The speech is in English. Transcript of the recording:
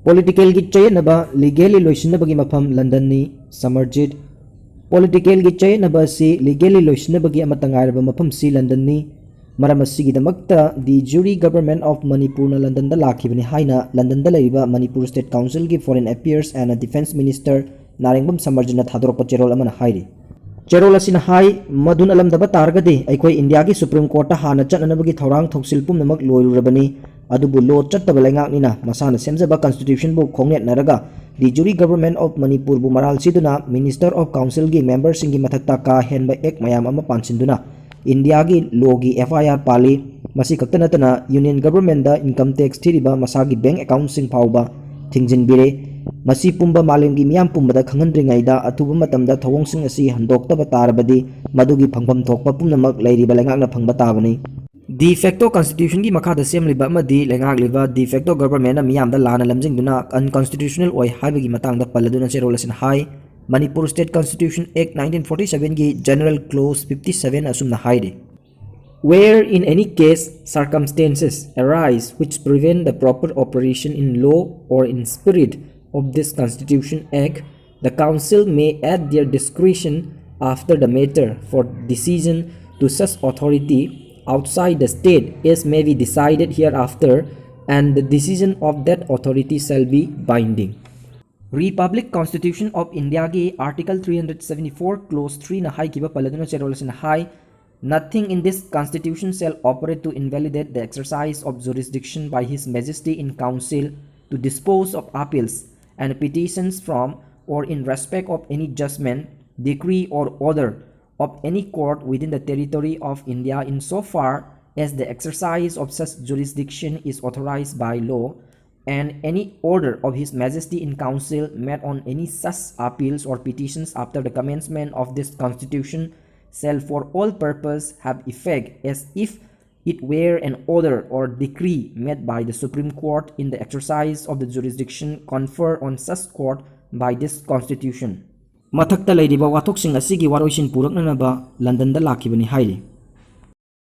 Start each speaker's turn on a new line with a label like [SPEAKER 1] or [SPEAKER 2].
[SPEAKER 1] Political gi chayanaba legally loisinabagi mafam London ni Samarjit. Political gi chayanaba si legally loisinabagi amatangairaba mafam si London ni maram asigidamakta the jury government of Manipur na London da lakhibani haina London da laiba Manipur State Council gi Foreign Affairs and Defense Minister Narengbam Samarjit na thadorokpa cherol amana hairi. Cherol asina hai madun alamdaba targadi aikoi India gi Supreme Court ta hana chatnanabagi thorang thoksil pumnamak loirurabani adubu lo chattaba laingaknina masana semjaba constitution bu khongnet naraga the jury government of Manipur bu maral siduna Minister of Council gi member singi mathakta ka henba ek mayam ama pansinduna India gi law gi FIR pali masi kaktanatana union government da income tax thiriba masagi bank account sing phauba thingjinbire masi pumba malem gi miyam pumba da khangendringaida atuba matamda thawong sing asi handoktaba tarabadi madugi phangpham thokpa pumnamak lairiba laingakna phangba tabani de facto constitution gi makha da semliba amadi lengak liba de facto government miyam da lana lamjingduna unconstitutional oi haibagi matang da paladuna cherolasin hai Manipur State Constitution Act 1947 gi General Clause 57 asumna haide where in any case circumstances arise which prevent the proper operation in law or in spirit of this Constitution Act, the Council may at their discretion after the matter for decision to such authority outside the state as may be decided hereafter, and the decision of that authority shall be binding. Republic Constitution of India gi Article 374 Clause 3 na hai kiba paladuna cherolasin hai nothing in this constitution shall operate to invalidate the exercise of jurisdiction by His Majesty in Council to dispose of appeals and petitions from or in respect of any judgment, decree or order of any court within the territory of India insofar as the exercise of such jurisdiction is authorized by law, and any order of His Majesty in Council made on any such appeals or petitions after the commencement of this Constitution shall for all purpose have effect as if it were an order or decree made by the Supreme Court in the exercise of the jurisdiction conferred on such court by this Constitution. Mathakta lairiba wathok sing asigi waroisin puraknanaba London da lakhibani hairi.